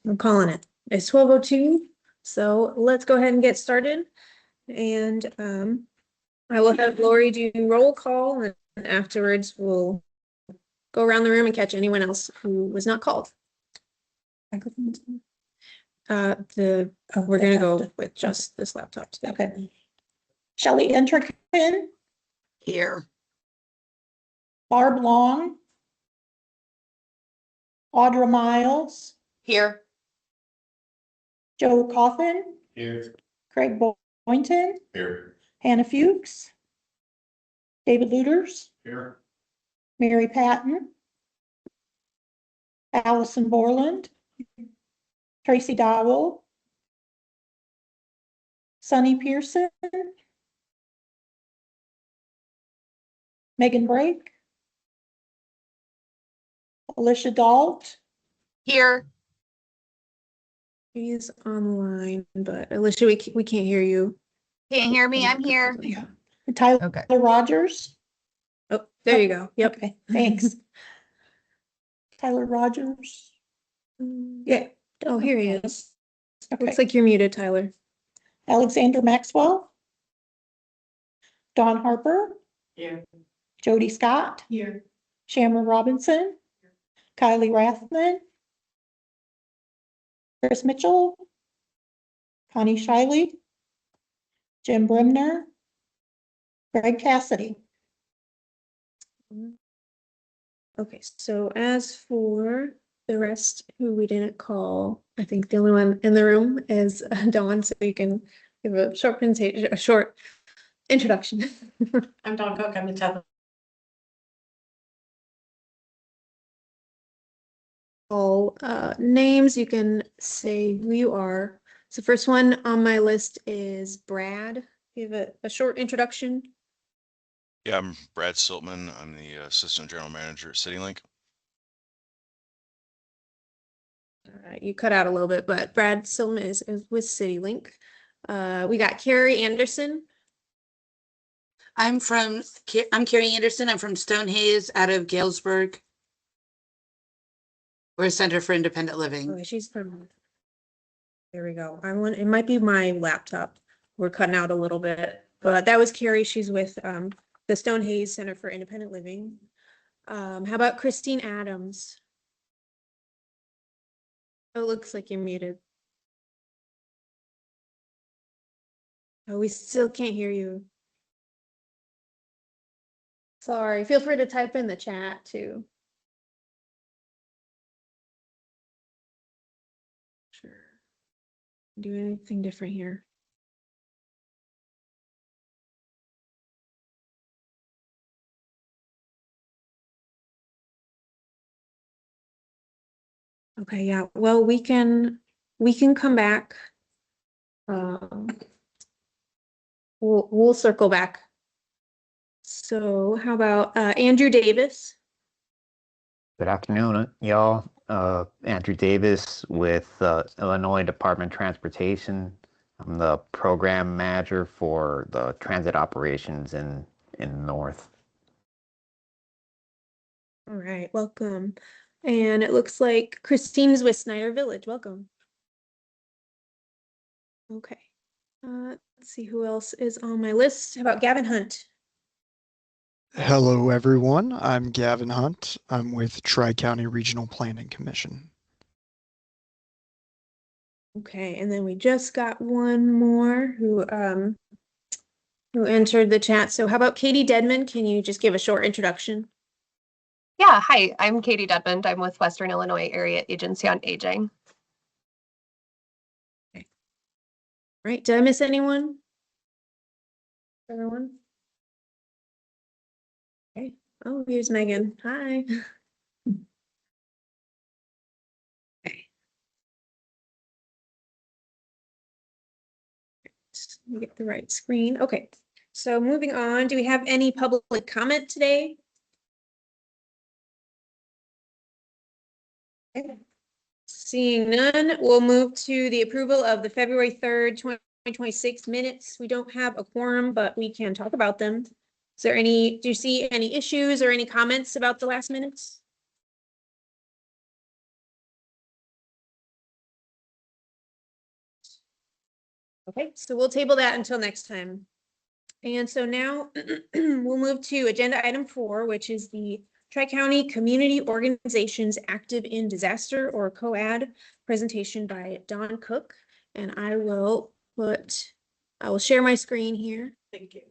I'm calling it. It's 12:02, so let's go ahead and get started. And I will have Lori do roll call, and afterwards we'll go around the room and catch anyone else who was not called. We're gonna go with just this laptop today. Okay. Shelley Enterkin, Here. Barb Long, Audra Miles, Here. Joe Coffin, Here. Craig Boynton, Here. Hannah Fuchs, David Luders, Here. Mary Patton, Allison Borland, Tracy Dowell, Sunny Pearson, Megan Brake, Alicia Dalt, Here. He's online, but Alicia, we can't hear you. Can't hear me? I'm here. yeah, and Tyler Okay. Rogers. Oh, there you go. Yep. Okay, thanks. Tyler Rogers. Yeah. Oh, here he is. Okay. Looks like you're muted, Tyler. Alexander Maxwell, Dawn Harper, Here. Jody Scott, Here. Shamron Robinson, Kylie Rathman, Chris Mitchell, Connie Shiley, Jim Brimner, Greg Cassidy. Okay, so as for the rest who we didn't call, I think the only one in the room is Dawn, so you can give a short presentation, a short introduction. I'm Dawn Cook. I'm the tenth. All names, you can say who you are. So first one on my list is Brad. Give a short introduction. Yeah, I'm Brad Siltman. I'm the Assistant General Manager at CityLink. You cut out a little bit, but Brad Silman is with CityLink. We got Carrie Anderson. I'm Carrie Anderson. I'm from Stonehays out of Galesburg. We're a Center for Independent Living. Oh, she's from. There we go. It might be my laptop. We're cutting out a little bit, but that was Carrie. She's with the Stonehays Center for Independent Living. How about Christine Adams? Oh, it looks like you're muted. Oh, we still can't hear you. Sorry. Feel free to type in the chat too. Sure. Do anything different here. Okay, yeah. Well, we can come back. We'll circle back. So how about Andrew Davis? Good afternoon, y'all. Andrew Davis with Illinois Department of Transportation. I'm the program manager for the transit operations in North. All right, welcome. And it looks like Christine's with Snyder Village. Welcome. Okay. Let's see who else is on my list. How about Gavin Hunt? Hello, everyone. I'm Gavin Hunt. I'm with Tri-County Regional Planning Commission. Okay, and then we just got one more who entered the chat. So how about Katie Dedman? Can you just give a short introduction? Yeah, hi, I'm Katie Dedmond. I'm with Western Illinois Area Agency on Aging. Okay. All right, did I miss anyone? Everyone? Okay. Oh, here's Megan. Hi. Okay. Let me get the right screen. Okay. So moving on, do we have any public comment today? Okay. Seeing none, we'll move to the approval of the February 3rd, 2026 minutes. We don't have a quorum, but we can talk about them. Do you see any issues or any comments about the last minutes? Okay, so we'll table that until next time. And so now we'll move to agenda item 4, which is the Tri-County Community Organizations Active in Disaster, or COAD, presentation by Don Cook. And I will share my screen here. Thank you.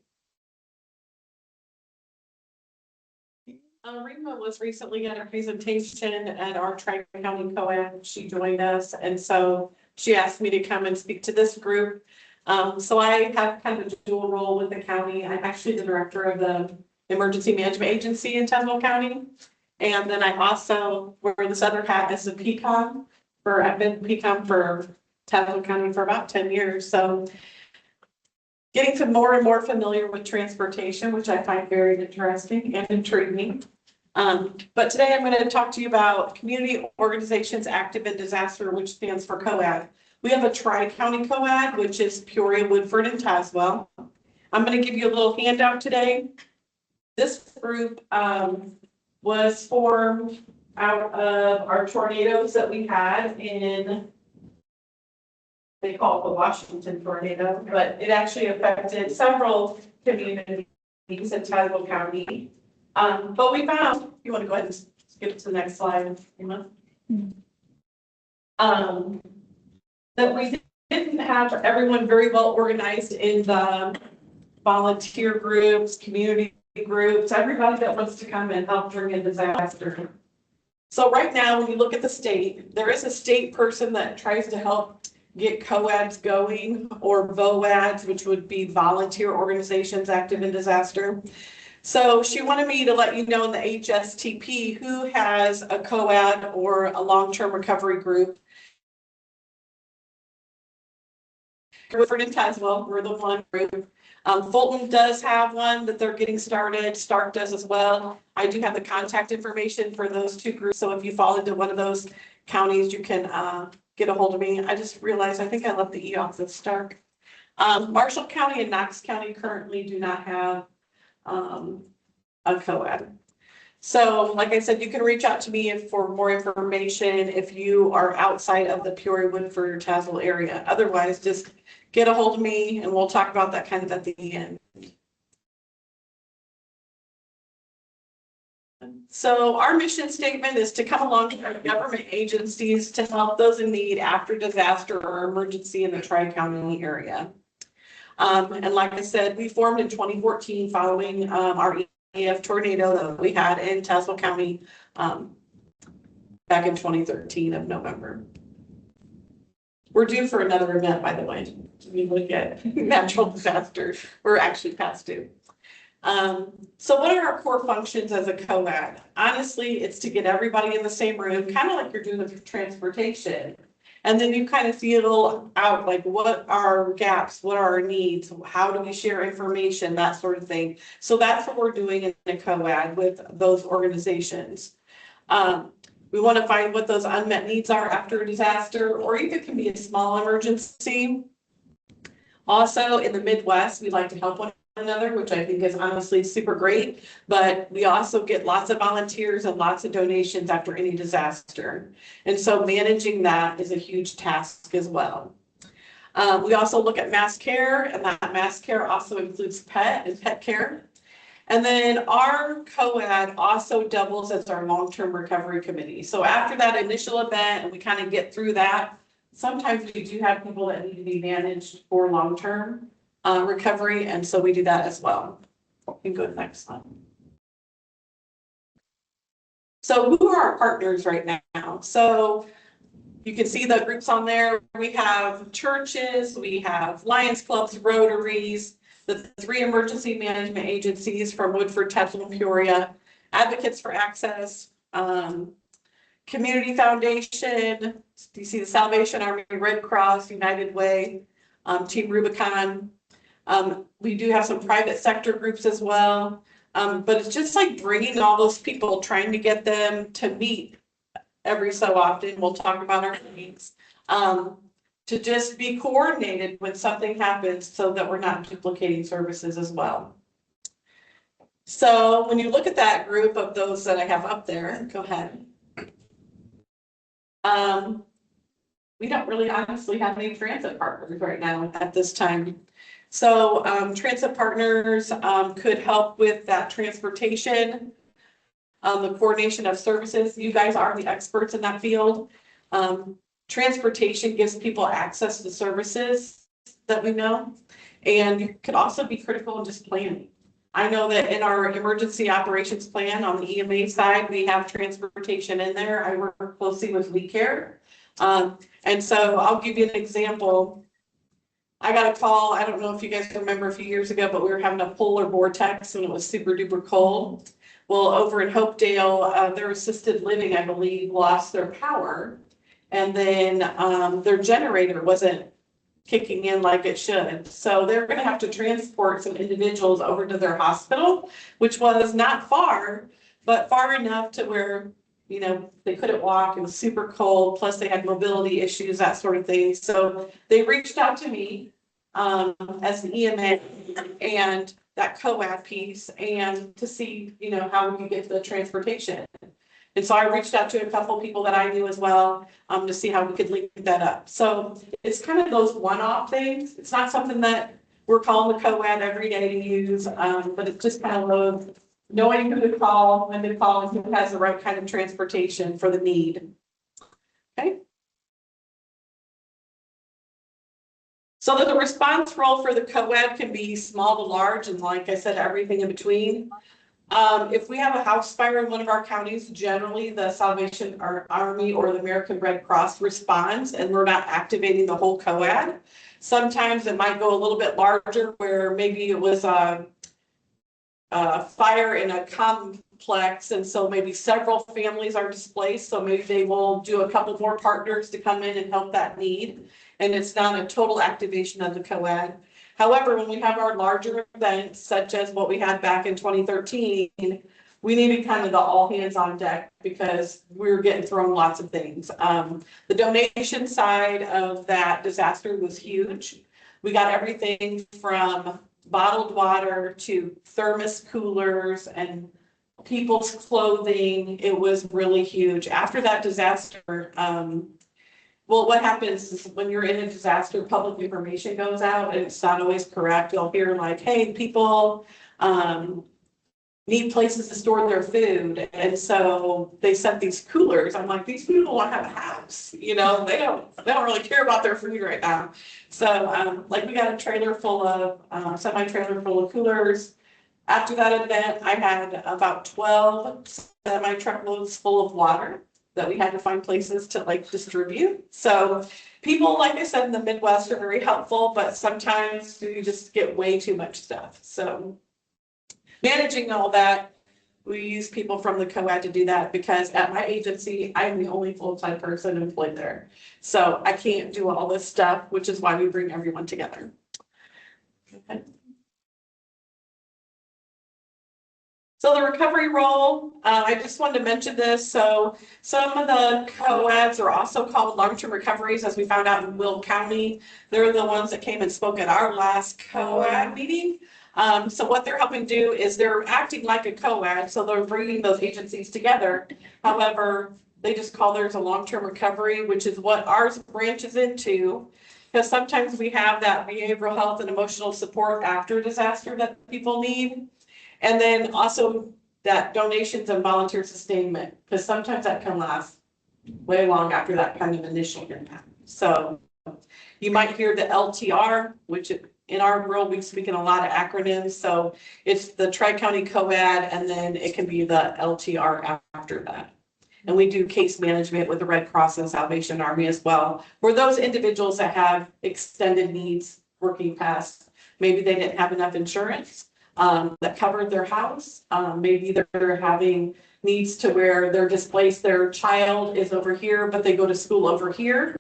Rima was recently at a presentation at our Tri-County COAD. She joined us, and so she asked me to come and speak to this group. So I have kind of a dual role with the county. I'm actually the director of the Emergency Management Agency in Tazewell County. And then I also wear this other hat as a PCOM I've been PCOM for Tazewell County for about 10 years. So getting to more and more familiar with transportation, which I find very interesting and intriguing. But today I'm going to talk to you about Community Organizations Active in Disaster, which stands for COAD. We have a Tri-County COAD, which is Peoria, Woodford, and Tazewell. I'm going to give you a little handout today. This group was formed out of our tornadoes that we had in, they call it the Washington tornado, but it actually affected several communities in Tazewell County. But we found, you want to go ahead and skip to the next slide, Emma? That we didn't have everyone very well organized in the volunteer groups, community groups, everybody that wants to come and help during a disaster. So right now, when you look at the state, there is a state person that tries to help get COADs going, or VOADs, which would be volunteer organizations active in disaster. So she wanted me to let you know in the HSTP who has a COAD or a long-term recovery group. Woodford and Tazewell, we're the one group. Fulton does have one that they're getting started. Stark does as well. I do have the contact information for those two groups. So if you fall into one of those counties, you can get a hold of me. I just realized, I think I left the E off of Stark. Marshall County and Knox County currently do not have a COAD. So like I said, you can reach out to me for more information if you are outside of the Peoria, Woodford, or Tazewell area. Otherwise, just get a hold of me and we'll talk about that kind of at the end. So our mission statement is to come alongside government agencies to help those in need after disaster or emergency in the Tri-County area. And like I said, we formed in 2014 following our EF tornado that we had in Tazewell County back in 2013 of November. We're due for another event, by the way. We look at natural disasters. We're actually past due. So what are our core functions as a COAD? Honestly, it's to get everybody in the same room, kind of like you're doing with transportation. And then you kind of feel out like, what are our gaps? What are our needs? How do we share information? That sort of thing. So that's what we're doing in a COAD with those organizations. We want to find what those unmet needs are after a disaster, or even it can be a small emergency. Also in the Midwest, we like to help one another, which I think is honestly super great, but we also get lots of volunteers and lots of donations after any disaster. And so managing that is a huge task as well. We also look at mass care, and that mass care also includes pet and pet care. And then our COAD also doubles as our long-term recovery committee. So after that initial event and we kind of get through that, sometimes we do have people that need to be managed for long-term recovery, and so we do that as well. You can go to the next slide. So who are our partners right now? So you can see the groups on there. We have churches, we have Lions Clubs, Rotaries, the 3 emergency management agencies from Woodford, Tazewell, and Peoria, Advocates for Access, Community Foundation, you see the Salvation Army, Red Cross, United Way, Team Rubicon. We do have some private sector groups as well, but it's just like bringing all those people, trying to get them to meet every so often. We'll talk about our meetings, to just be coordinated when something happens so that we're not duplicating services as well. So when you look at that group of those that I have up there, go ahead. we don't really honestly have any transit partners right now at this time. So transit partners could help with that transportation, the coordination of services. You guys are the experts in that field. Transportation gives people access to services that we know, and could also be critical in just planning. I know that in our emergency operations plan on the EMA side, we have transportation in there. I work closely with We Care. And so I'll give you an example. I got a call, I don't know if you guys remember a few years ago, but we were having a polar vortex and it was super duper cold. Well, over in Hopedale, their assisted living, I believe, lost their power. And then their generator wasn't kicking in like it should. So they're going to have to transport some individuals over to their hospital, which was not far, but far enough to where, you know, they couldn't walk. It was super cold. Plus they had mobility issues, that sort of thing. So they reached out to me as the EMA and that COAD piece, and to see, you know, how we could get the transportation. And so I reached out to a couple people that I knew as well, to see how we could link that up. So it's kind of those one-off things. It's not something that we're calling the COAD every day to use, but it's just kind of knowing who to call, when to call, and who has the right kind of transportation for the need. Okay. So the response role for the COAD can be small to large, and like I said, everything in between. If we have a house fire in one of our counties, generally the Salvation Army or the American Red Cross responds, and we're not activating the whole COAD. Sometimes it might go a little bit larger, where maybe it was a fire in a complex, and so maybe several families are displaced. So maybe they will do a couple more partners to come in and help that need. And it's not a total activation of the COAD. However, when we have our larger events, such as what we had back in 2013, we needed kind of the all hands on deck because we were getting thrown lots of things. The donation side of that disaster was huge. We got everything from bottled water to thermos coolers and people's clothing. It was really huge. After that disaster, well, what happens is when you're in a disaster, public information goes out and it's not always correct. You'll hear like, hey, people need places to store their food. And so they sent these coolers. I'm like, these people want to have a house. You know, they don't really care about their food right now. So like we got a trailer full of, semi-trailer full of coolers. After that event, I had about 12 semi-truckloads full of water that we had to find places to like distribute. So people, like I said, in the Midwest are very helpful, but sometimes you just get way too much stuff. So managing all that, we use people from the COAD to do that, because at my agency, I'm the only full-time person employed there. So I can't do all this stuff, which is why we bring everyone together. Okay. So the recovery role, I just wanted to mention this. So some of the COADs are also called long-term recoveries, as we found out in Will County. They're the ones that came and spoke at our last COAD meeting. So what they're helping do is they're acting like a COAD. So they're bringing those agencies together. However, they just call theirs a long-term recovery, which is what ours branches into. Because sometimes we have that behavioral health and emotional support after disaster that people need. And then also that donations and volunteer sustainment, because sometimes that can last way long after that kind of initial impact. So you might hear the LTR, which in our world, we speak in a lot of acronyms. So it's the Tri-County COAD, and then it can be the LTR after that. And we do case management with the Red Cross and Salvation Army as well, for those individuals that have extended needs working past, maybe they didn't have enough insurance that covered their house. Maybe they're having needs to where they're displaced, their child is over here, but they go to school over here,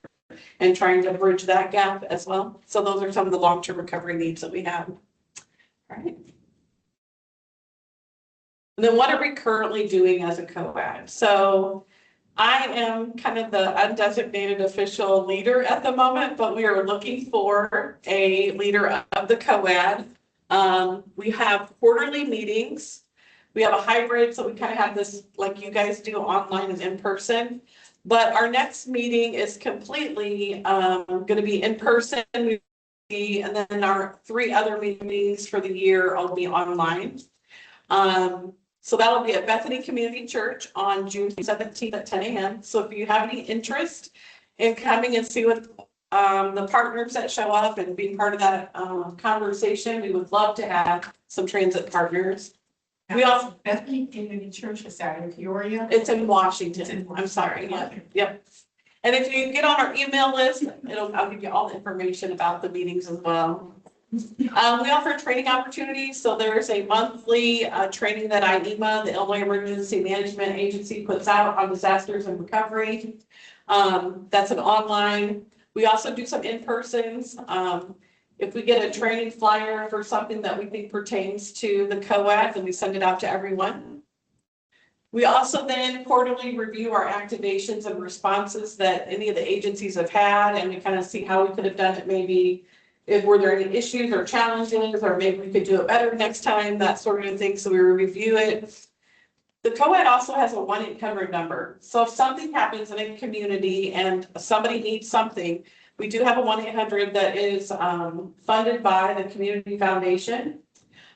and trying to bridge that gap as well. So those are some of the long-term recovery needs that we have. All right. And then what are we currently doing as a COAD? So I am kind of the undesignated official leader at the moment, but we are looking for a leader of the COAD. We have quarterly meetings. We have a hybrid, so we kind of have this like you guys do online and in person. But our next meeting is completely going to be in person. And then our 3 other meetings for the year will be online. So that'll be at Bethany Community Church on June 17th at 10 a.m. So if you have any interest in coming and see what the partners that show up and being part of that conversation, we would love to have some transit partners. We also Bethany Community Church is out in Peoria. It's in Washington. I'm sorry. Yep. And if you get on our email list, I'll give you all the information about the meetings as well. We offer training opportunities. So there's a monthly training that IEMA, the Illinois Emergency Management Agency, puts out on disasters and recovery. That's an online. We also do some in-persons. If we get a training flyer for something that we think pertains to the COAD, then we send it out to everyone. We also then quarterly review our activations and responses that any of the agencies have had, and we kind of see how we could have done it, maybe if were there any issues or challenges, or maybe we could do it better next time, that sort of thing. So we review it. The COAD also has a 1-800 number. So if something happens in a community and somebody needs something, we do have a 1-800 that is funded by the Community Foundation.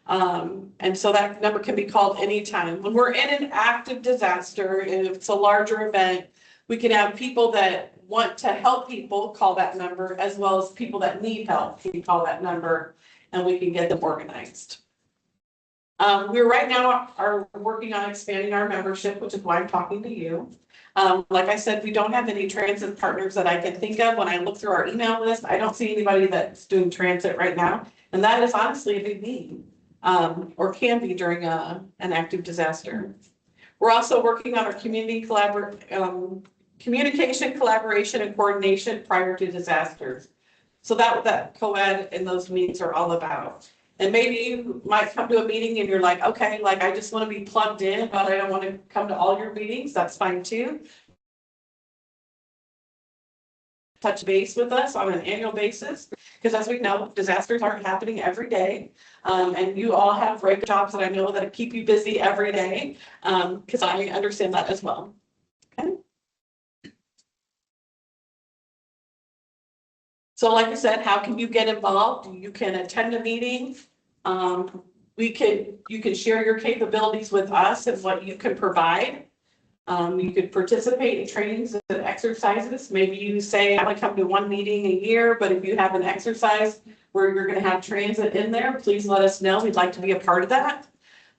And so that number can be called anytime. When we're in an active disaster, if it's a larger event, we can have people that want to help people call that number, as well as people that need help can call that number, and we can get them organized. We're right now are working on expanding our membership, which is why I'm talking to you. Like I said, we don't have any transit partners that I can think of. When I look through our email list, I don't see anybody that's doing transit right now. And that is honestly a big need, or can be during an active disaster. We're also working on our communication, collaboration, and coordination prior to disasters. So that COAD and those meetings are all about. And maybe you might come to a meeting and you're like, okay, like I just want to be plugged in, but I don't want to come to all your meetings. That's fine too. Touch base with us on an annual basis, because as we know, disasters aren't happening every day. And you all have regular jobs that I know that keep you busy every day, because I understand that as well. Okay. So like I said, how can you get involved? You can attend a meeting. You can share your capabilities with us and what you can provide. You could participate in trainings and exercises. Maybe you say, I want to come to 1 meeting a year, but if you have an exercise where you're going to have transit in there, please let us know. We'd like to be a part of that.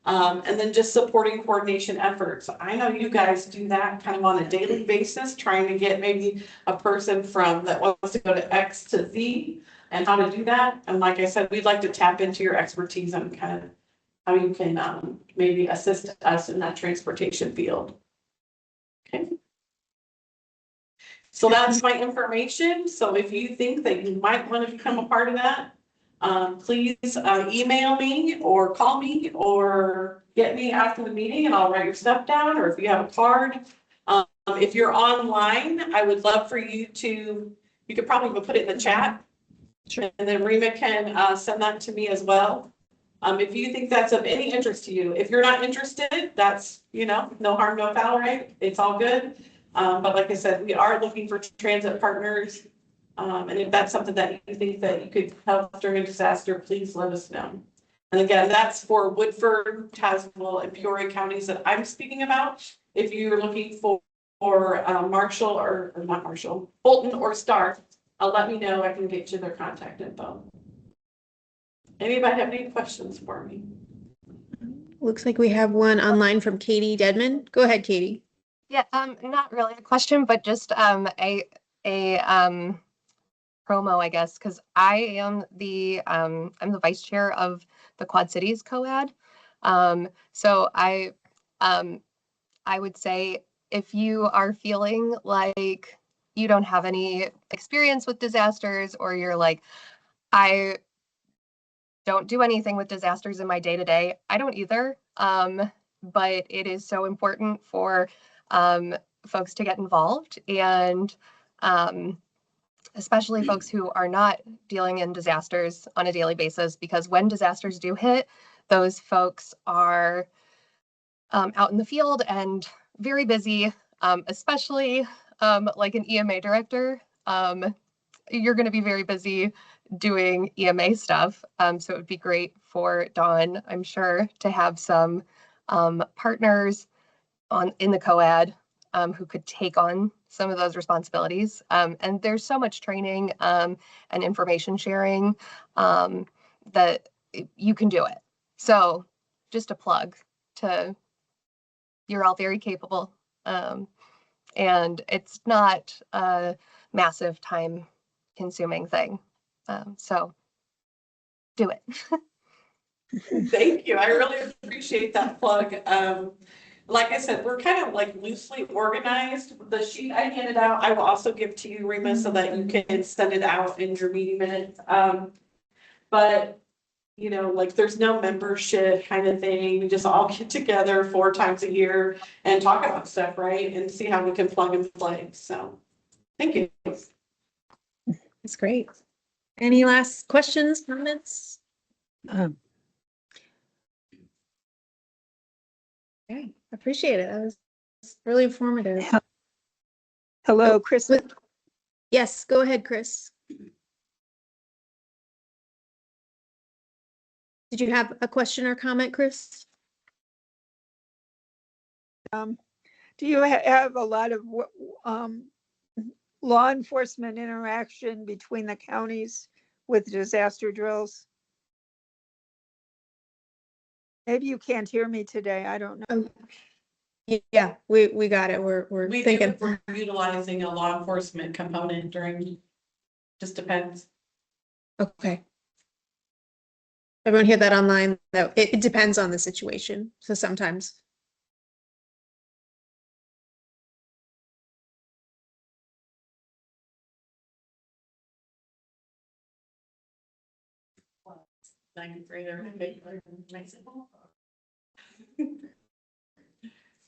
And then just supporting coordination efforts. I know you guys do that kind of on a daily basis, trying to get maybe a person that wants to go to X to Z and how to do that. And like I said, we'd like to tap into your expertise and kind of how you can maybe assist us in that transportation field. Okay. So that's my information. So if you think that you might want to become a part of that, please email me or call me or get me after the meeting and I'll write your stuff down, or if you have a card. If you're online, I would love for you could probably put it in the chat. Sure. And then Rima can send that to me as well. If you think that's of any interest to you. If you're not interested, that's, no harm, no foul, right? It's all good. But like I said, we are looking for transit partners. And if that's something that you think that you could help during a disaster, please let us know. And again, that's for Woodford, Tazewell, and Peoria counties that I'm speaking about. If you're looking for Marshall or not Marshall, Bolton or Starr, let me know. I can get you their contact info. Anybody have any questions for me? Looks like we have one online from Katie Dedman. Go ahead, Katie. Yeah, not really a question, but just a promo, I guess, because I am I'm the vice chair of the Quad Cities COAD. So I would say if you are feeling like you don't have any experience with disasters, or you're like, I don't do anything with disasters in my day-to-day. I don't either. But it is so important for folks to get involved, and especially folks who are not dealing in disasters on a daily basis, because when disasters do hit, those folks are out in the field and very busy, especially like an EMA director, you're going to be very busy doing EMA stuff. So it would be great for Dawn, I'm sure, to have some partners in the COAD who could take on some of those responsibilities. And there's so much training and information sharing that you can do it. So just a plug to, you're all very capable. And it's not a massive time consuming thing. So do it. Thank you. I really appreciate that plug. Like I said, we're kind of like loosely organized. The sheet I handed out, I will also give to you, Rima, so that you can send it out in your meeting minutes. But you know, like there's no membership kind of thing. We just all get together 4 times a year and talk about stuff, right? And see how we can plug and play. So thank you. That's great. Any last questions, comments? Okay, appreciate it. That was really informative. Hello, Chris. Yes, go ahead, Chris. Did you have a question or comment, Chris? Do you have a lot of law enforcement interaction between the counties with disaster drills? Maybe you can't hear me today. I don't know. Yeah, we got it. We're We thinking. we're utilizing a law enforcement component during, just depends. Okay. Everyone hear that online? That it depends on the situation. So sometimes.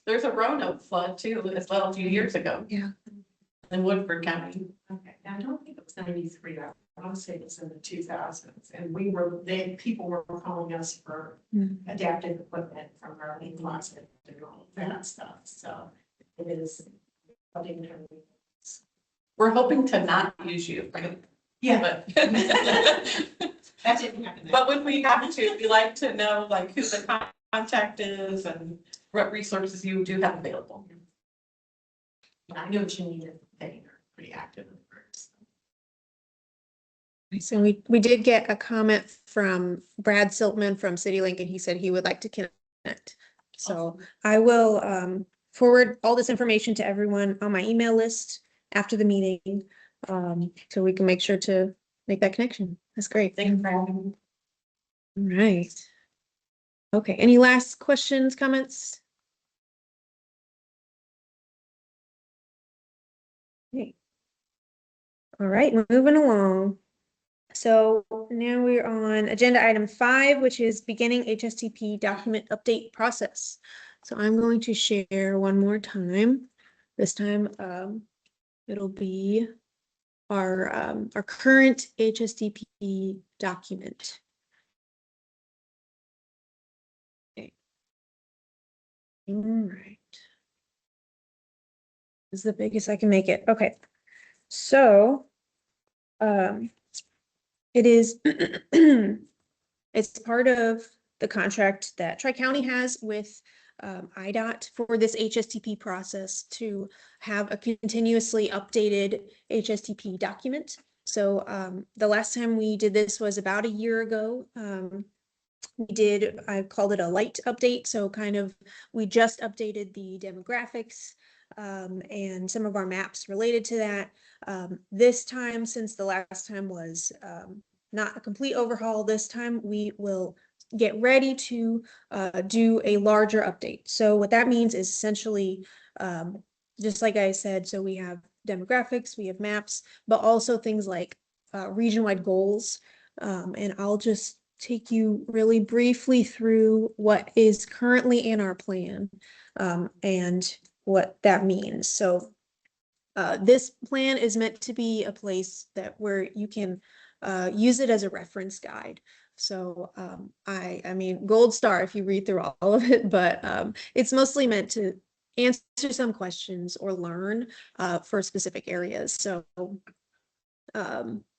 There's a Roanoke flood too, as well, a few years ago. Yeah. In Woodford County. Okay, I don't think it was 93, I want to say it was in the 2000s, and people were calling us for adaptive equipment from our main closet and all of that stuff, so it is. We're hoping to not use you, right? Yeah. But That didn't happen. but when we have to, we like to know like who the contact is and what resources you do have available. I know what you needed, they are pretty active in the groups. So we did get a comment from Brad Siltman from CityLink, and he said he would like to connect. So I will forward all this information to everyone on my email list after the meeting, so we can make sure to make that connection. That's great. Thank you for having me. All right. Okay, any last questions, comments? Okay. All right, moving along. So now we're on agenda item 5, which is beginning HSTP document update process. So I'm going to share one more time. This time it'll be our current HSTP document. Okay. All right. This is the biggest I can make it. Okay. So it is it's part of the contract that Tri-County has with IDOT for this HSTP process to have a continuously updated HSTP document. So the last time we did this was about a year ago. I called it a light update. So kind of, we just updated the demographics and some of our maps related to that. This time, since the last time was not a complete overhaul, this time we will get ready to do a larger update. So what that means is essentially, just like I said, so we have demographics, we have maps, but also things like region-wide goals. And I'll just take you really briefly through what is currently in our plan and what that means. So this plan is meant to be a place where you can use it as a reference guide. So I mean, gold star if you read through all of it, but it's mostly meant to answer some questions or learn for specific areas. So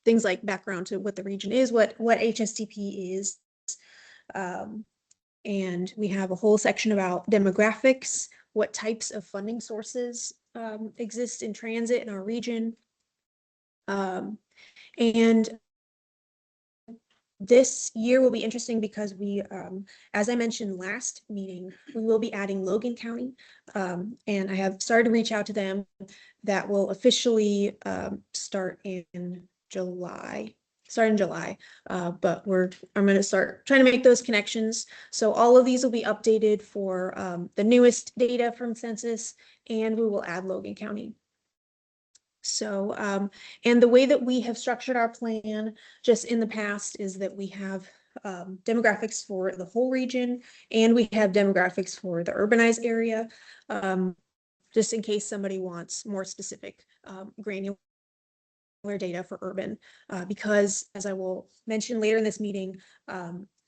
things like background to what the region is, what HSTP is. And we have a whole section about demographics, what types of funding sources exist in transit in our region. And this year will be interesting because we, as I mentioned last meeting, we will be adding Logan County. And I have started to reach out to them. That will officially start in July. But I'm going to start trying to make those connections. So all of these will be updated for the newest data from census, and we will add Logan County. So, and the way that we have structured our plan just in the past is that we have demographics for the whole region, and we have demographics for the urbanized area, just in case somebody wants more specific granular data for urban, because as I will mention later in this meeting,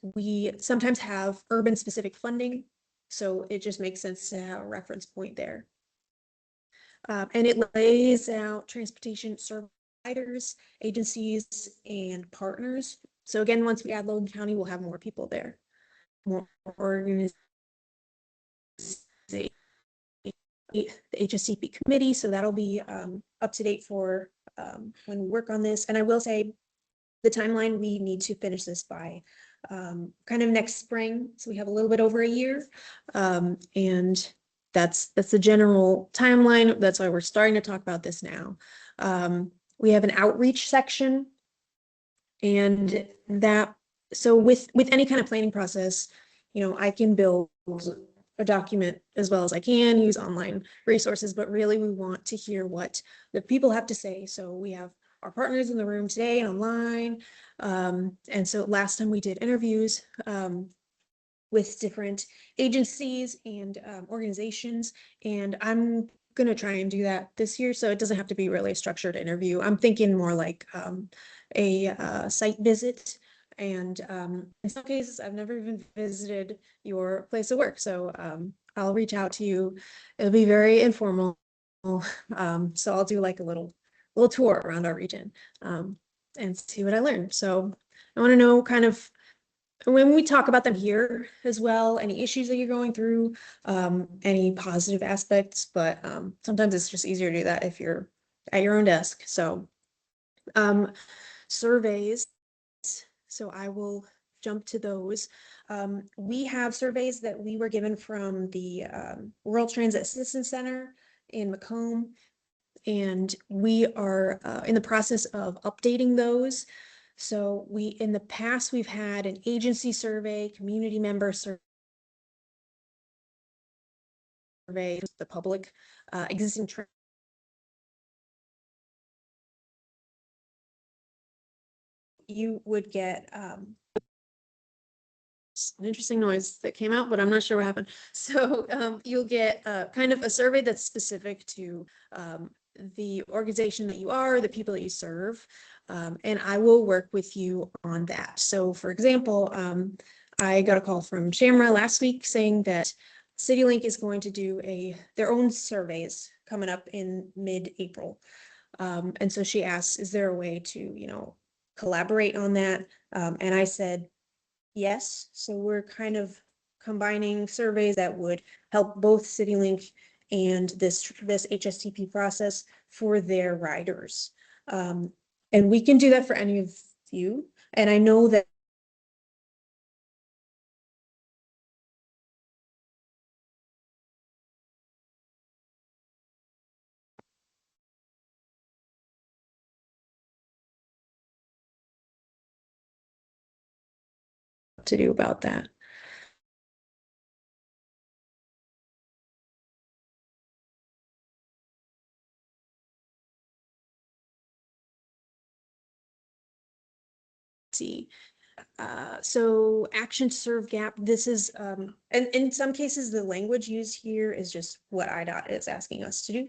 we sometimes have urban specific funding. So it just makes sense to have a reference point there. And it lays out transportation service providers, agencies, and partners. So again, once we add Logan County, we'll have more people there, more organizations, the HSTP committee. So that'll be up to date for when we work on this. And I will say the timeline, we need to finish this by kind of next spring. So we have a little bit over a year. And that's the general timeline. That's why we're starting to talk about this now. We have an outreach section, and that, so with any kind of planning process, I can build a document as well as I can, use online resources, but really we want to hear what the people have to say. So we have our partners in the room today and online. And so last time we did interviews with different agencies and organizations, and I'm gonna try and do that this year, so it doesn't have to be really a structured interview. I'm thinking more like a site visit, and in some cases I've never even visited your place of work, so I'll reach out to you. It'll be very informal, so I'll do like a little tour around our region and see what I learned. So I want to know kind of when we talk about them here as well, any issues that you're going through, any positive aspects, but sometimes it's just easier to do that if you're at your own desk. So surveys, so I will jump to those. We have surveys that we were given from the Rural Transit Assistance Center in Macomb, and we are in the process of updating those. So in the past, we've had an agency survey, community member survey, the public, existing you would get an interesting noise that came out, but I'm not sure what happened. So you'll get kind of a survey that's specific to the organization that you are, the people that you serve, and I will work with you on that. So for example, I got a call from Shamra last week saying that CityLink is going to do their own surveys coming up in mid-April. And so she asked, is there a way to, collaborate on that? And I said, yes. So we're kind of combining surveys that would help both CityLink and this HSTP process for their riders. And we can do that for any of you. And I know that to do about that. See. So action serve gap, this is, and in some cases, the language used here is just what IDOT is asking us to do.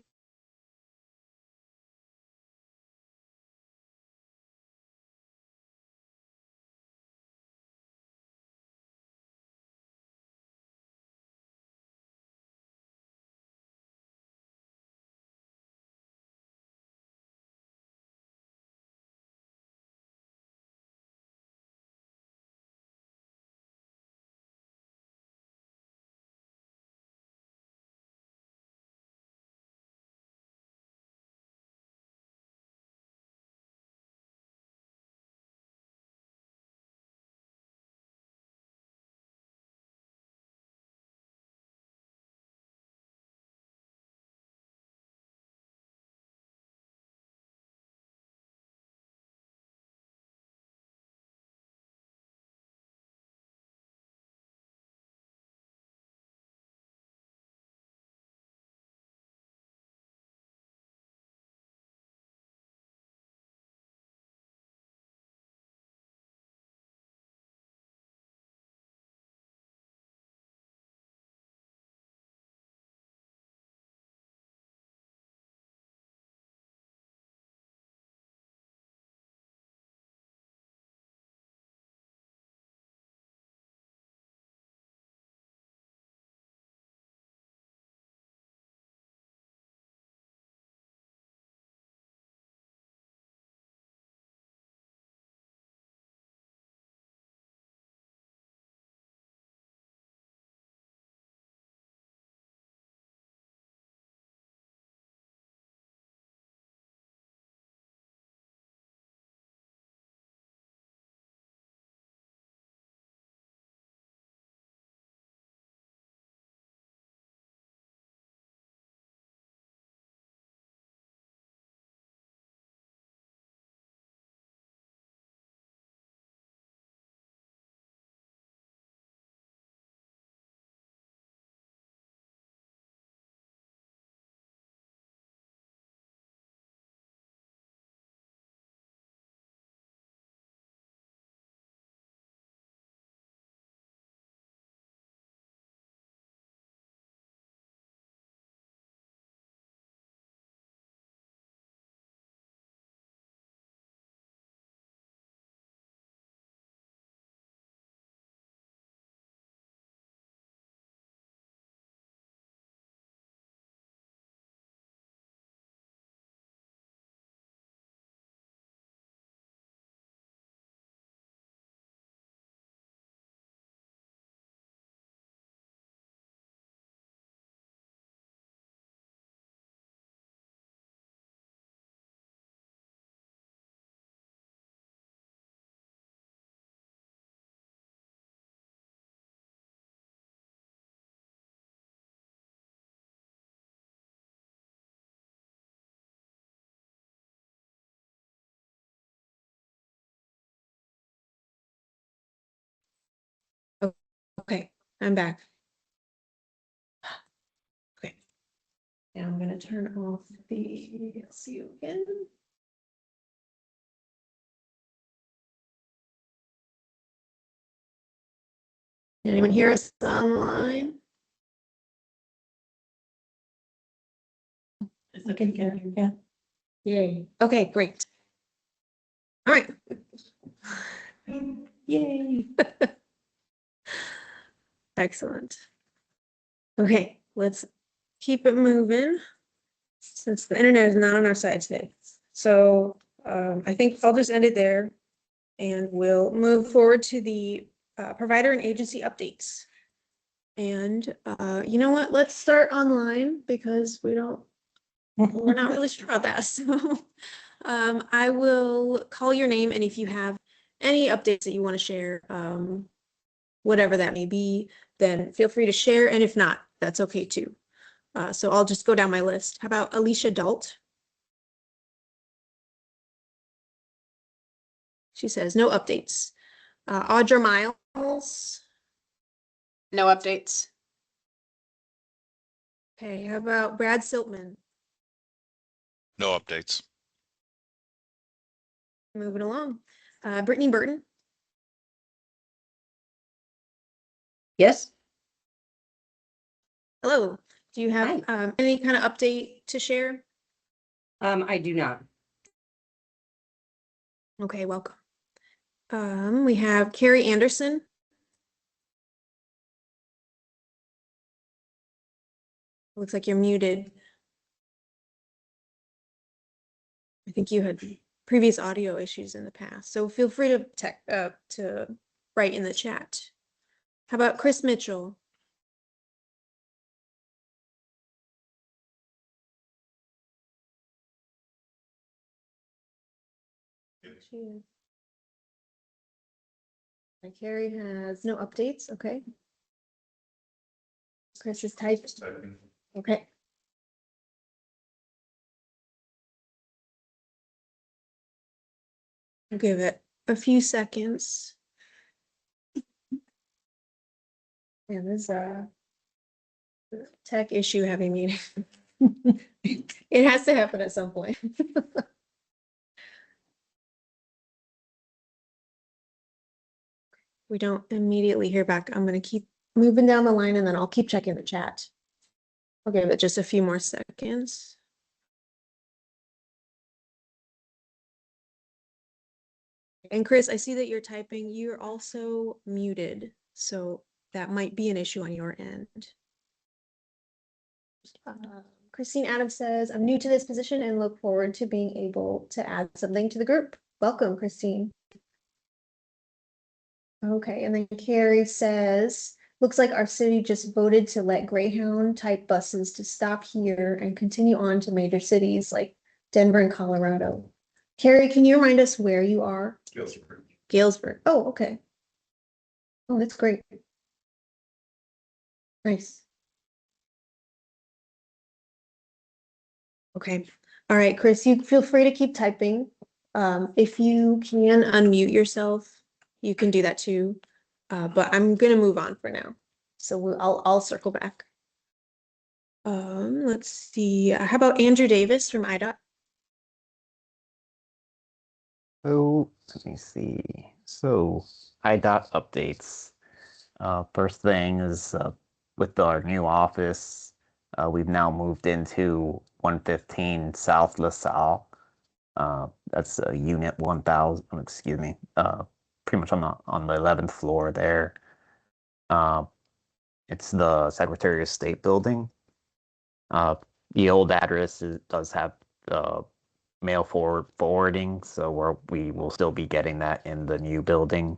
I'm back. Okay. Now I'm gonna turn off the, see you again. Anyone hear us online? I can hear you, yeah. Yay. Okay, great. All right. Yay. Excellent. Okay, let's keep it moving since the internet is not on our side today. So I think I'll just end it there and we'll move forward to the provider and agency updates. And you know what? Let's start online because we're not really sure about that. So I will call your name, and if you have any updates that you want to share, whatever that may be, then feel free to share. And if not, that's okay too. So I'll just go down my list. How about Alicia Dalt? She says no updates. Audra Miles. No updates. Okay, how about Brad Siltman? No updates. Moving along. Brittany Burton. Yes. Hello. Do you have any kind of update to share? I do not. Okay, welcome. We have Carrie Anderson. Looks like you're muted. I think you had previous audio issues in the past, so feel free to write in the chat. How about Chris Mitchell? And Carrie has no updates. Okay. Chris is typing. Okay. I'll give it a few seconds. Yeah, there's a tech issue having meeting. It has to happen at some point. We don't immediately hear back. I'm going to keep moving down the line and then I'll keep checking the chat. I'll give it just a few more seconds. And Chris, I see that you're typing. You're also muted, so that might be an issue on your end. Christine Adams says, I'm new to this position and look forward to being able to add something to the group. Welcome, Christine. Okay, and then Carrie says, looks like our city just voted to let Greyhound type buses to stop here and continue on to major cities like Denver and Colorado. Carrie, can you remind us where you are? Galesburg. Galesburg. Oh, okay. Oh, that's great. Nice. Okay. All right, Chris, you feel free to keep typing. If you can unmute yourself, you can do that too. But I'm gonna move on for now. So I'll circle back. Let's see. How about Andrew Davis from IDOT? So let me see. So IDOT updates. First thing is with our new office, we've now moved into 115 South LaSalle. That's unit 1000. Excuse me. Pretty much on the 11th floor there. It's the Secretary of State building. The old address does have mail forwarding, so we will still be getting that in the new building.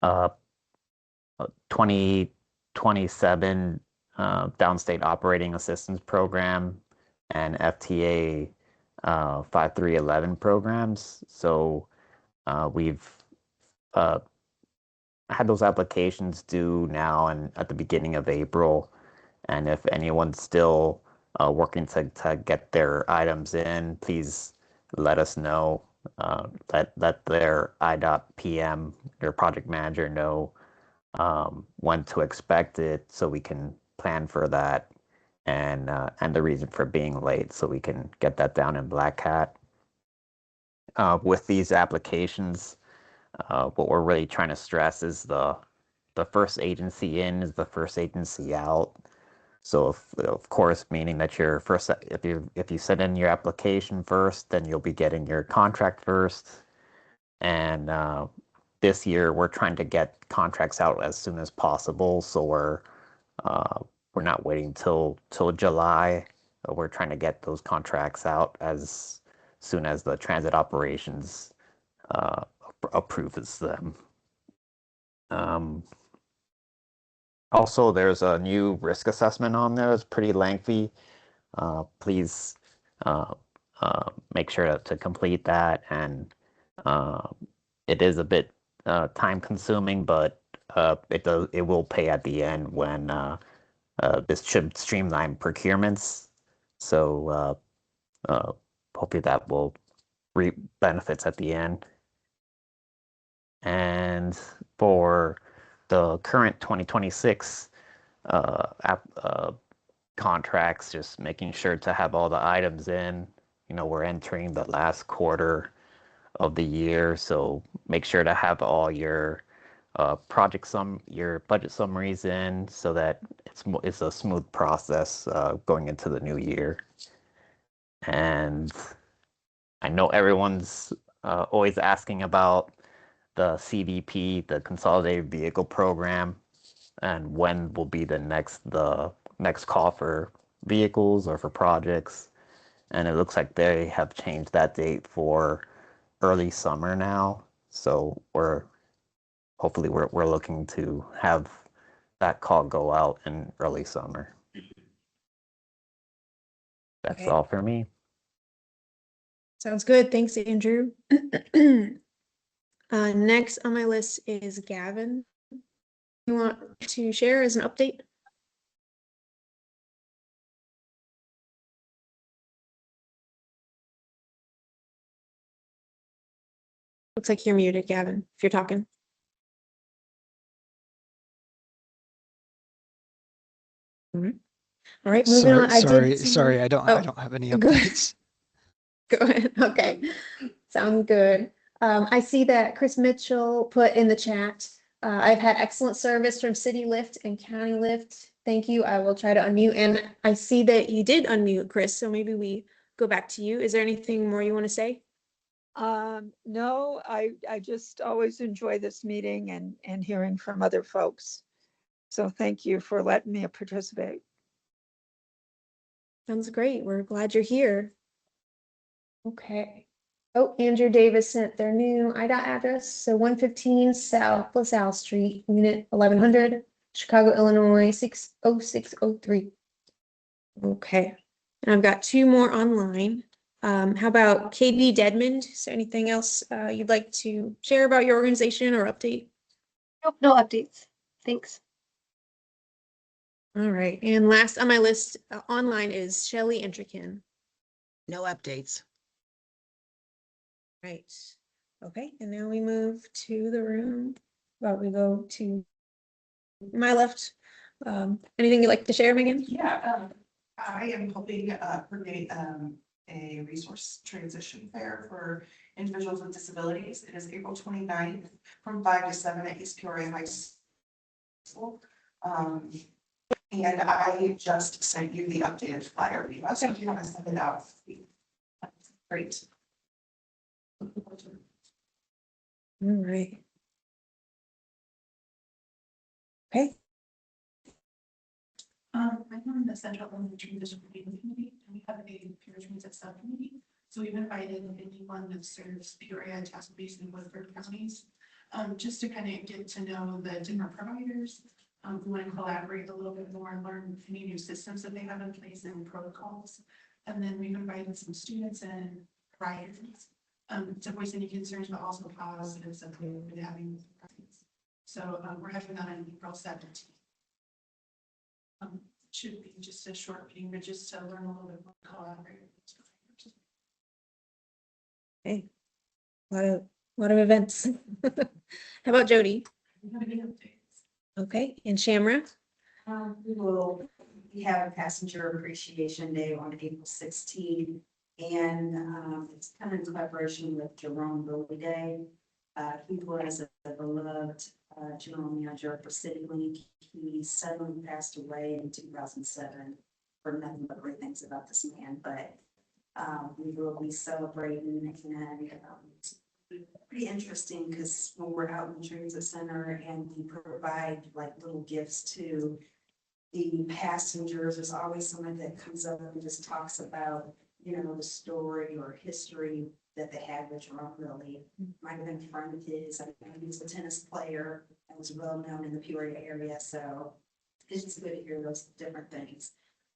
2027 Downstate Operating Assistance Program and FTA 5311 programs. So we've had those applications due now and at the beginning of April. And if anyone's still working to get their items in, please let us know. Let their IDOT PM, their project manager know when to expect it so we can plan for that, and the reason for being late so we can get that down in Black Cat. With these applications, what we're really trying to stress is the first agency in is the first agency out. So of course, meaning that your first, if you send in your application first, then you'll be getting your contract first. And this year we're trying to get contracts out as soon as possible. So we're not waiting till July. We're trying to get those contracts out as soon as the transit operations approves them. Also, there's a new risk assessment on there. It's pretty lengthy. Please make sure to complete that. And it is a bit time consuming, but it will pay at the end when this should streamline procurements. So hopefully that will reap benefits at the end. And for the current 2026 contracts, just making sure to have all the items in. We're entering the last quarter of the year, so make sure to have all your your budget summaries in so that it's a smooth process going into the new year. And I know everyone's always asking about the CVP, the Consolidated Vehicle Program, and when will be the next call for vehicles or for projects. And it looks like they have changed that date for early summer now. So hopefully we're looking to have that call go out in early summer. That's Okay. all for me. Sounds good. Thanks, Andrew. Next on my list is Gavin. You want to share as an update? Looks like you're muted, Gavin, if you're talking. All right, moving on. Sorry, I don't have any updates. Go ahead. Okay, sounds good. I see that Chris Mitchell put in the chat. I've had excellent service from City Lift and County Lift. Thank you. I will try to unmute. And I see that you did unmute, Chris. So maybe we go back to you. Is there anything more you want to say? No, I just always enjoy this meeting and hearing from other folks. So thank you for letting me participate. Sounds great. We're glad you're here. Okay. Oh, Andrew Davis sent their new IDOT address. So 115 South LaSalle Street, Unit 1100, Chicago, Illinois, 60603. Okay. And I've got two more online. How about KB Dedmond? Is there anything else you'd like to share about your organization or update? Nope, no updates. Thanks. All right. And last on my list online is Shelley Entrikin. No updates. Right. Okay. And now we move to the room. Well, we go to my left. Anything you'd like to share, Megan? Yeah, I am helping coordinate a resource transition fair for individuals with disabilities. It is April 29th from 5 to 7 at East Peoria High School. And I just sent you the updated flyer. So if you want to send it out, that's great. All right. Okay. I'm on the Central Elementary District Meeting Committee, and we have a peer transit subcommittee. So we've invited anyone that serves Peoria, Tassau Basin, and Woodford counties, just to kind of get to know the different providers. We want to collaborate a little bit more and learn any new systems that they have in place and protocols. And then we've invited some students and providers to voice any concerns, but also positives of having. So we're having that on April 17th. Should be just a short meeting, but just to learn a little bit more collaborate. Okay. A lot of events. How about Jody? Do you have any updates? Okay, and Shamrock? We will have a passenger appreciation day on April 16th. And it's kind of in collaboration with Jerome Lilly Day. He was a beloved general manager for CityLink. He suddenly passed away in 2007. For nothing but great things about this man, but we will be celebrating, and it's pretty interesting because when we're out in the transit center and we provide like little gifts to the passengers, there's always someone that comes up and just talks about, you know, the story or history that they had with Jerome Lilly. Might have been a friend of his. I think he was a tennis player and was well known in the Peoria area. So it's just good to hear those different things.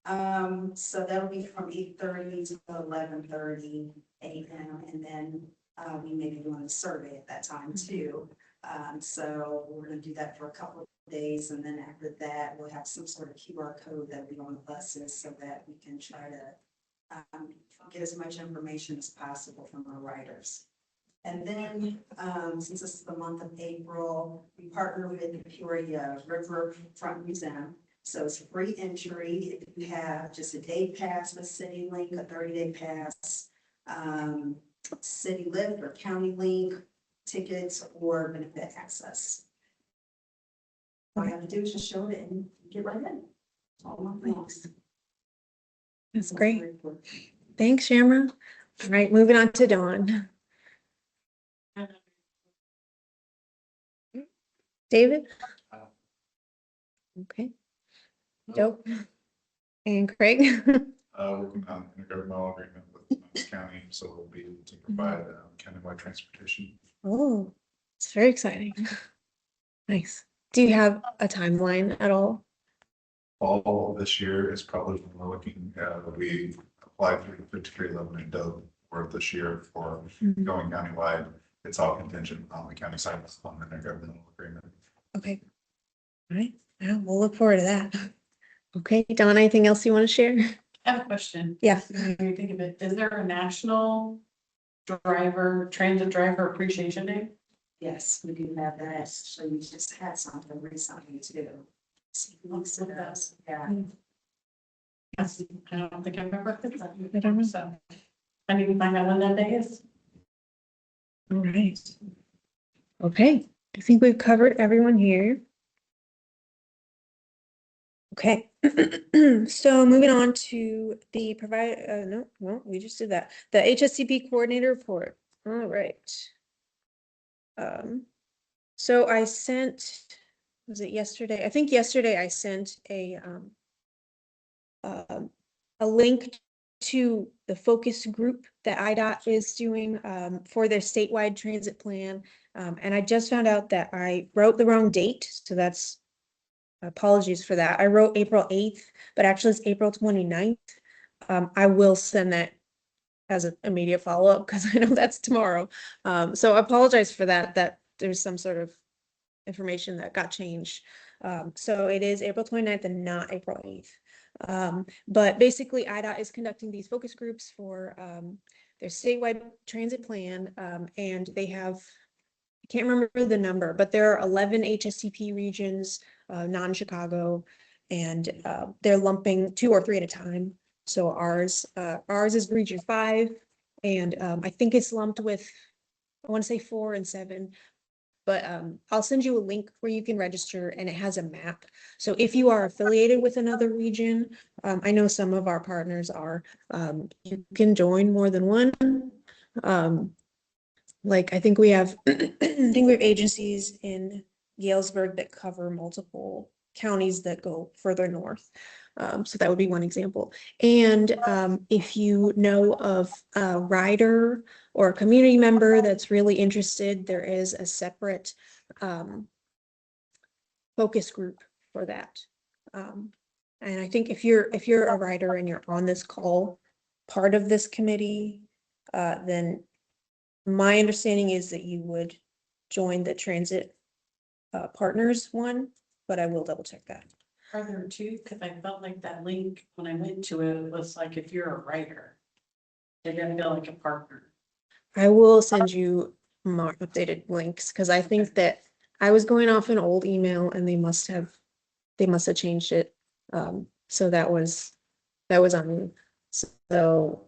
So that'll be from 8:30 to 11:30 a.m. And then we may be doing a survey at that time too. So we're gonna do that for a couple of days, and then after that, we'll have some sort of QR code that'll be on the buses so that we can try to get as much information as possible from our riders. And then, since this is the month of April, we partner with the Peoria Riverfront Museum. So it's free entry if you have just a day pass with CityLink, a 30-day pass, City Lift or County Link tickets, or benefit access. All you have to do is just show it and get right in. All my things. That's great. Thanks, Shamra. All right, moving on to Dawn. David? Okay. Joe? And Craig? Working on an intergovernmental agreement with Knox County, so we'll be able to provide countywide transportation. Oh, it's very exciting. Nice. Do you have a timeline at all? All of this year is probably when we're looking at, we applied through the 5311 and Dove for this year for going countywide. It's all contingent on the county side on the intergovernmental agreement. Okay. All right. Yeah, we'll look forward to that. Okay, Dawn, anything else you want to share? I have a question. Yeah. When you think of it, is there a national transit driver appreciation day? Yes, we do have that. So we just had something recently too. Yeah. Yes, I don't think I've ever heard that. I don't know. So I need to find out when that day is. All right. Okay, I think we've covered everyone here. Okay, so moving on to the no, well, we just did that. The HSTP coordinator report. All right. So I sent, was it yesterday? I think yesterday I sent a link to the focus group that IDOT is doing for their statewide transit plan. And I just found out that I wrote the wrong date. So that's apologies for that. I wrote April 8th, but actually it's April 29th. I will send that as an immediate follow-up because I know that's tomorrow. So I apologize for that, that there's some sort of information that got changed. So it is April 29th and not April 8th. But basically IDOT is conducting these focus groups for their statewide transit plan. And they have, I can't remember the number, but there are 11 HSTP regions, non-Chicago, and they're lumping 2 or 3 at a time. So ours is region 5, and I think it's lumped with, I want to say 4 and 7. But I'll send you a link where you can register, and it has a map. So if you are affiliated with another region, I know some of our partners are, you can join more than one. Like I think we have, I think we have agencies in Galesburg that cover multiple counties that go further north. So that would be one example. And if you know of a rider or a community member that's really interested, there is a separate focus group for that. And I think if you're a rider and you're on this call, part of this committee, then my understanding is that you would join the transit partners one, but I will double check that. Are there 2? Because I felt like that link, when I went to it, was like if you're a writer, they're gonna feel like a partner. I will send you more updated links because I think that I was going off an old email and they must have changed it. So that was on me. So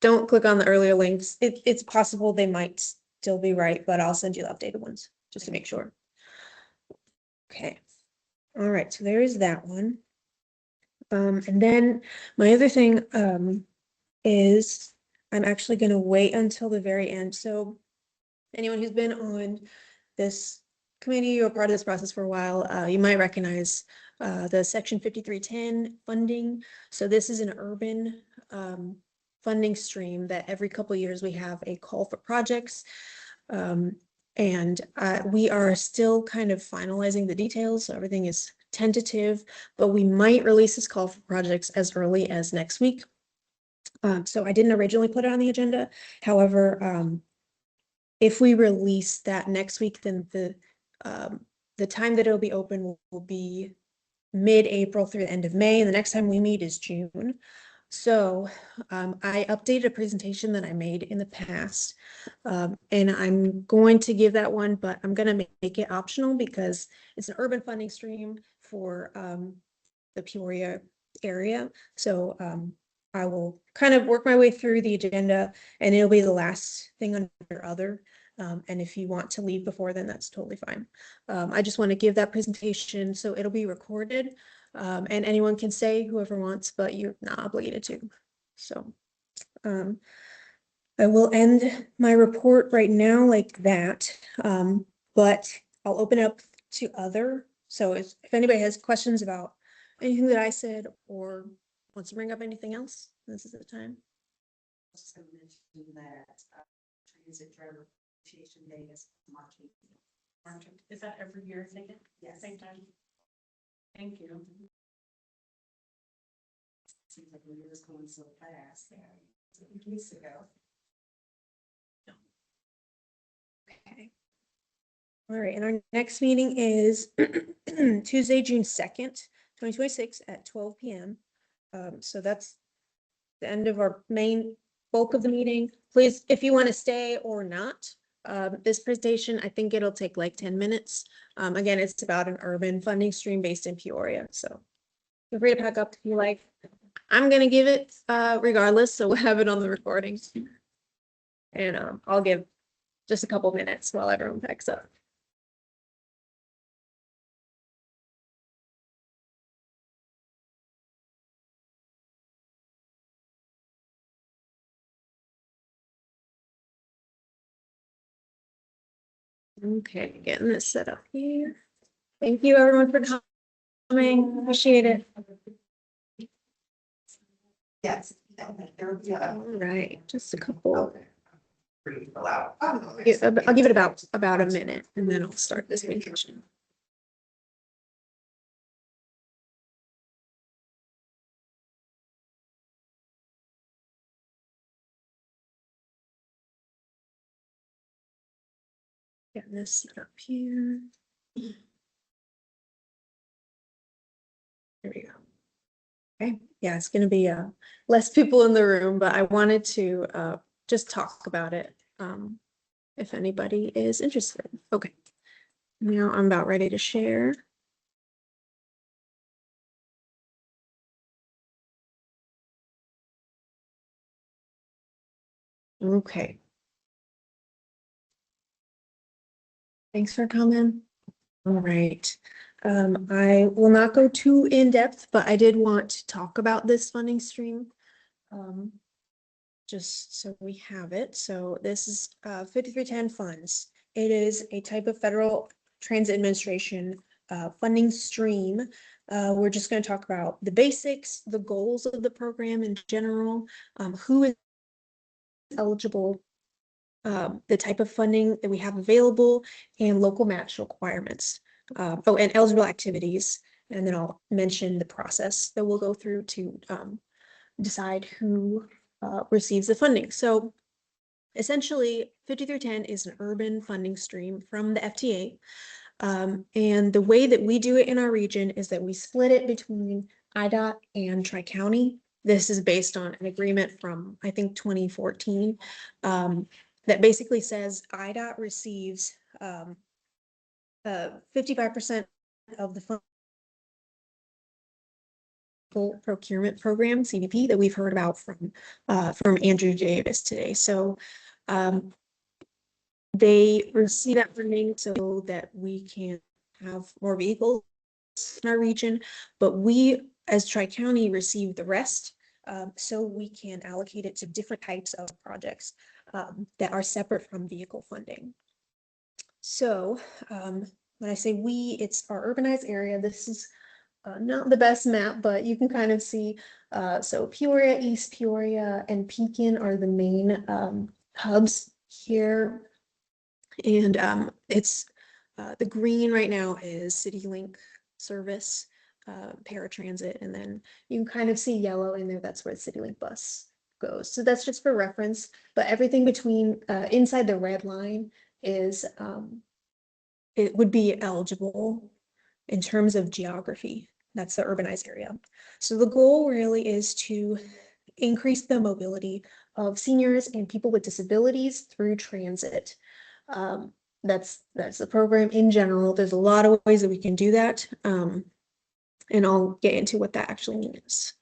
don't click on the earlier links. It's possible they might still be right, but I'll send you the updated ones just to make sure. Okay. All right, so there is that one. And then my other thing, is I'm actually gonna wait until the very end. So anyone who's been on this committee or part of this process for a while, you might recognize the section 5310 funding. So this is an urban funding stream that every couple of years we have a call for projects. And we are still kind of finalizing the details. So everything is tentative, but we might release this call for projects as early as next week. So I didn't originally put it on the agenda. However, if we release that next week, then the time that it'll be open will be mid-April through the end of May, and the next time we meet is June. So I updated a presentation that I made in the past, and I'm going to give that one, but I'm going to make it optional because it's an urban funding stream for the Peoria area. So I will kind of work my way through the agenda, and it'll be the last thing under other. And if you want to leave before then, that's totally fine. I just want to give that presentation, so it'll be recorded, and anyone can say, whoever wants, but you're not obligated to. So I will end my report right now like that, but I'll open up to other. So if anybody has questions about anything that I said or wants to bring up anything else, this is the time. I was just gonna mention that Transit Driver Appreciation Day is March 18th. Is that every year, think it? Yes. Same time? Thank you. Seems like the year is going so fast. Yeah. Weeks ago. Okay. All right, and our next meeting is Tuesday, June 2nd, 2026 at 12 p.m. So that's the end of our main bulk of the meeting. Please, if you want to stay or not, this presentation, I think it'll take like 10 minutes. Again, it's about an urban funding stream based in Peoria. So feel free to pack up if you like. I'm going to give it regardless, so we'll have it on the recordings. And I'll give just a couple minutes while everyone packs up. Okay, getting this set up here. Thank you everyone for coming. Appreciate it. Yes. All right, just a couple. I'll I'll give it about a minute and then I'll start this vacation. Getting this set up here. There we go. Okay, yeah, it's gonna be less people in the room, but I wanted to just talk about it if anybody is interested. Okay, now I'm about ready to share. Okay. Thanks for coming. All right. I will not go too in depth, but I did want to talk about this funding stream. Just so we have it. So this is 5310 funds. It is a type of federal transit administration funding stream. We're just going to talk about the basics, the goals of the program in general, who is eligible, the type of funding that we have available, and local match requirements. Oh, and eligible activities. And then I'll mention the process that we'll go through to decide who receives the funding. So essentially 5310 is an urban funding stream from the FTA. And the way that we do it in our region is that we split it between IDOT and Tri-County. This is based on an agreement from, I think, 2014, that basically says IDOT receives 55% of the fund procurement program, CDP, that we've heard about from Andrew Davis today. So they receive that funding so that we can have more vehicles in our region, but we as Tri-County receive the rest, so we can allocate it to different types of projects that are separate from vehicle funding. So when I say we, it's our urbanized area. This is not the best map, but you can kind of see, so Peoria, East Peoria, and Pekin are the main hubs here. And it's the green right now is CityLink service, paratransit, and then you can kind of see yellow in there. That's where the CityLink bus goes. So that's just for reference, but everything between inside the red line is it would be eligible in terms of geography. That's the urbanized area. So the goal really is to increase the mobility of seniors and people with disabilities through transit. That's the program in general. There's a lot of ways that we can do that. And I'll get into what that actually means.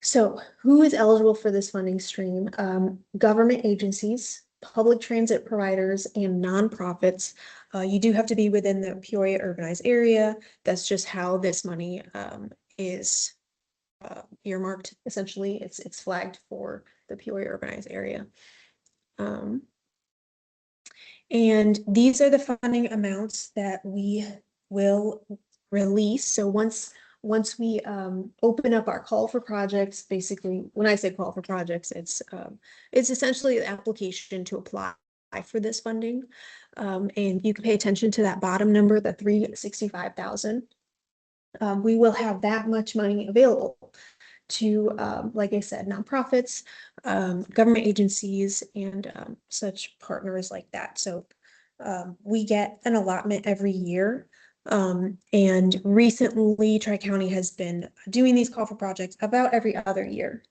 So who is eligible for this funding stream? Government agencies, public transit providers, and nonprofits. You do have to be within the Peoria urbanized area. That's just how this money is earmarked. Essentially, it's flagged for the Peoria urbanized area. And these are the funding amounts that we will release. So once we open up our call for projects, basically, when I say call for projects, it's essentially the application to apply for this funding. And you can pay attention to that bottom number, the 365,000. We will have that much money available to, like I said, nonprofits, government agencies, and such partners like that. So we get an allotment every year. And recently, Tri-County has been doing these call for projects about every other year.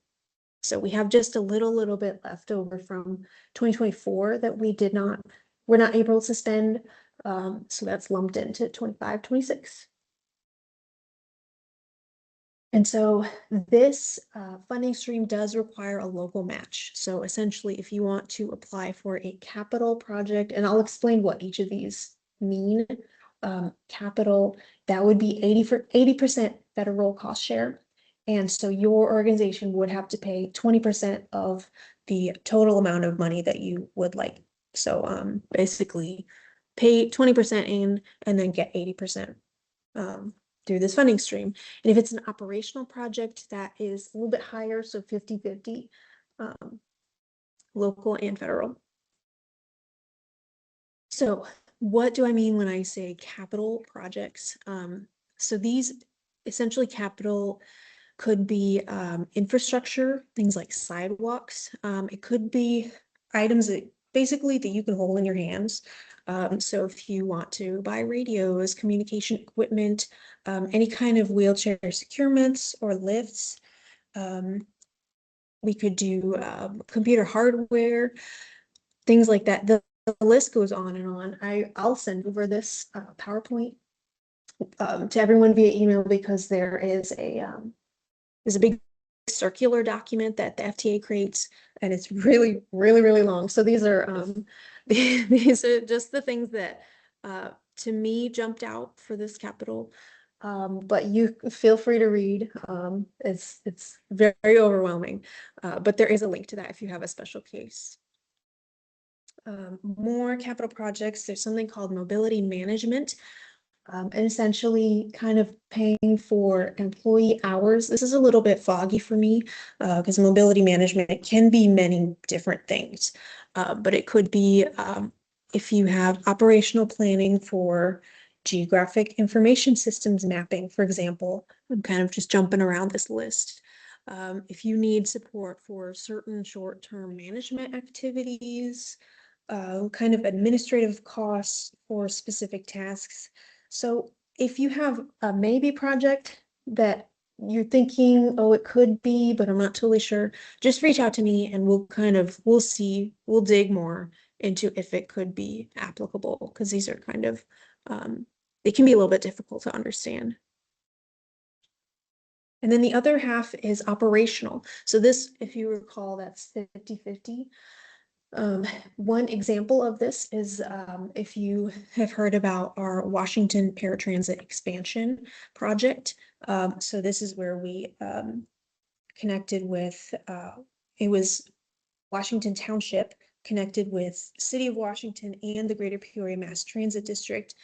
So we have just a little bit left over from 2024 that we're not able to spend. So that's lumped into 25, 26. And so this funding stream does require a local match. So essentially, if you want to apply for a capital project, and I'll explain what each of these mean, capital, that would be 80% federal cost share. And so your organization would have to pay 20% of the total amount of money that you would like. So basically pay 20% in and then get 80% through this funding stream. And if it's an operational project, that is a little bit higher, so 50-50, local and federal. So what do I mean when I say capital projects? So these essentially capital could be infrastructure, things like sidewalks. It could be items that basically that you can hold in your hands. So if you want to buy radios, communication equipment, any kind of wheelchair securements or lifts, we could do computer hardware, things like that. The list goes on and on. I'll send over this PowerPoint to everyone via email because there's a big circular document that the FTA creates, and it's really long. So these are these are just the things that to me jumped out for this capital. But you feel free to read. It's very overwhelming, but there is a link to that if you have a special case. More capital projects. There's something called mobility management. And essentially kind of paying for employee hours. This is a little bit foggy for me because mobility management can be many different things, but it could be if you have operational planning for geographic information systems mapping, for example. I'm kind of just jumping around this list. If you need support for certain short-term management activities, kind of administrative costs for specific tasks. So if you have a maybe project that you're thinking, oh, it could be, but I'm not totally sure, just reach out to me and we'll dig more into if it could be applicable, because these are kind of, they can be a little bit difficult to understand. And then the other half is operational. So this, if you recall, that's 50-50. One example of this is if you have heard about our Washington Paratransit expansion project. So this is where we connected with, it was Washington Township connected with City of Washington and the Greater Peoria Mass Transit District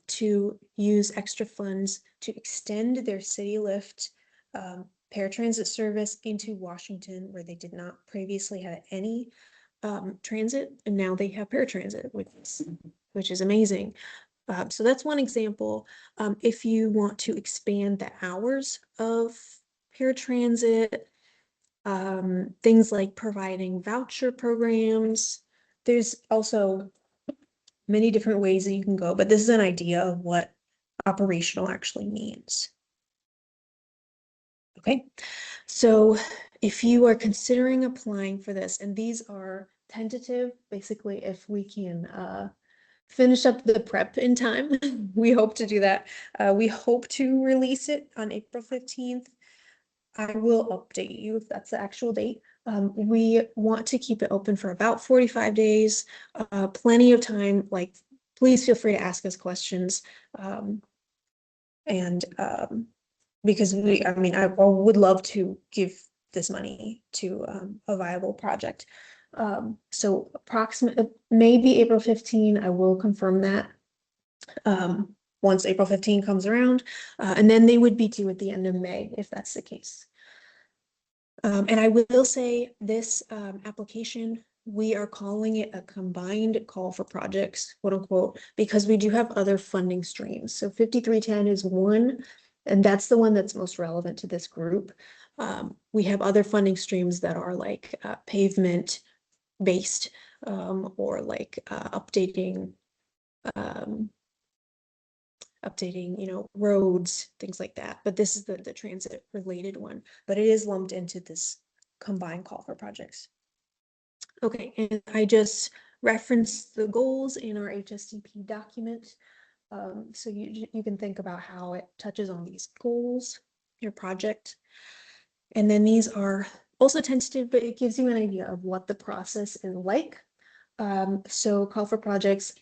to use extra funds to extend their city lift paratransit service into Washington, where they did not previously have any transit, and now they have paratransit, which is amazing. So that's one example. If you want to expand the hours of paratransit, things like providing voucher programs, there's also many different ways that you can go, but this is an idea of what operational actually means. Okay, so if you are considering applying for this, and these are tentative, basically if we can finish up the prep in time, we hope to do that. We hope to release it on April 15th. I will update you if that's the actual date. We want to keep it open for about 45 days, plenty of time. Like, please feel free to ask us questions. Because I mean, I would love to give this money to a viable project. So approximately maybe April 15, I will confirm that once April 15 comes around, and then they would be due at the end of May if that's the case. And I will say this application, we are calling it a combined call for projects, quote unquote, because we do have other funding streams. So 5310 is one, and that's the one that's most relevant to this group. We have other funding streams that are like pavement based or like updating, you know, roads, things like that. But this is the transit related one, but it is lumped into this combined call for projects. Okay, and I just referenced the goals in our HSTP document. So you can think about how it touches on these goals, your project. And then these are also tentative, but it gives you an idea of what the process is like. So call for projects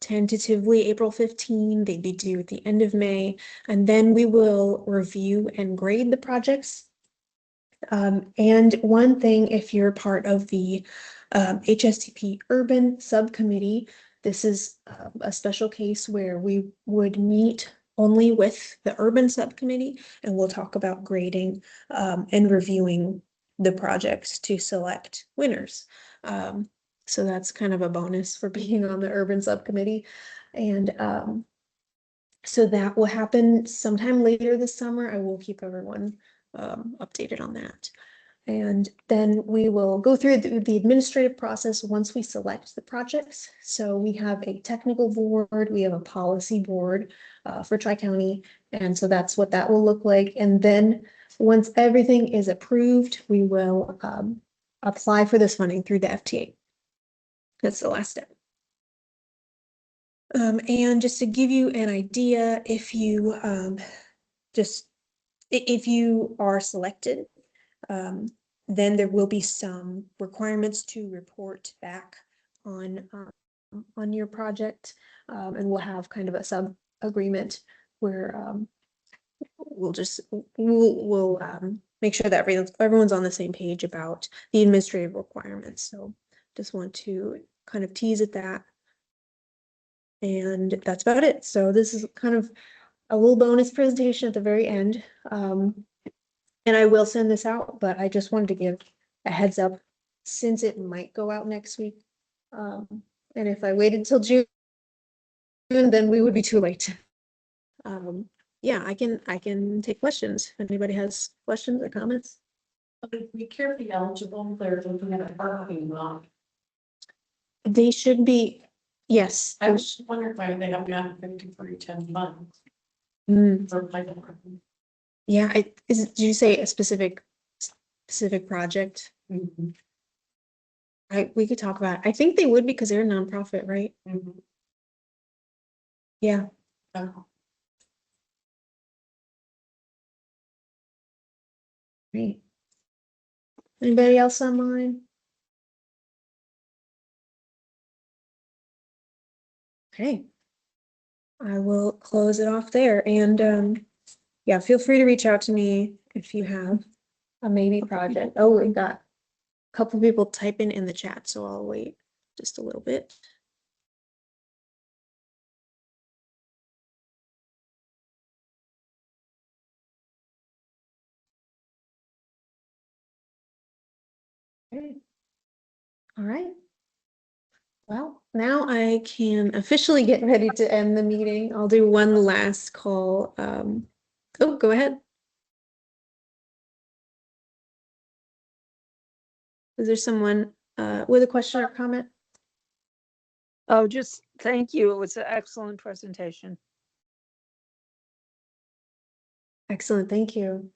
tentatively April 15, they'd be due at the end of May, and then we will review and grade the projects. And one thing, if you're part of the HSTP Urban Subcommittee, this is a special case where we would meet only with the Urban Subcommittee, and we'll talk about grading and reviewing the projects to select winners. So that's kind of a bonus for being on the Urban Subcommittee. And so that will happen sometime later this summer. I will keep everyone updated on that. And then we will go through the administrative process once we select the projects. So we have a technical board, we have a policy board for Tri-County. And so that's what that will look like. And then once everything is approved, we will apply for this funding through the FTA. That's the last step. And just to give you an idea, if you if you are selected, then there will be some requirements to report back on your project, and we'll have kind of a sub agreement where we'll make sure that everyone's on the same page about the administrative requirements. So just want to kind of tease at that. And that's about it. So this is kind of a little bonus presentation at the very end. And I will send this out, but I just wanted to give a heads up since it might go out next week. And if I waited till June, then we would be too late. Yeah, I can take questions. If anybody has questions or comments. If we can't be eligible, they're looking at a parking lot. They should be, yes. I was wondering why they haven't gotten 5310 funds. Yeah, did you say a specific project? we could talk about it. I think they would because they're a nonprofit, right? Mhm. Yeah. Oh. Great. Anybody else online? Okay. I will close it off there and yeah, feel free to reach out to me if you have a maybe project. Oh, we got a couple people typing in the chat, so I'll wait just a little bit. Okay. All right. Well, now I can officially get ready to end the meeting. I'll do one last call. Oh, go ahead. Is there someone with a question or comment? Oh, just thank you. It was an excellent presentation. Excellent, thank you.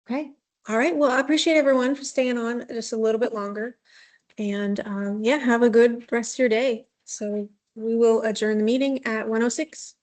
Okay, all right. Well, I appreciate everyone for staying on just a little bit longer. And yeah, have a good rest of your day. So we will adjourn the meeting at 1:06.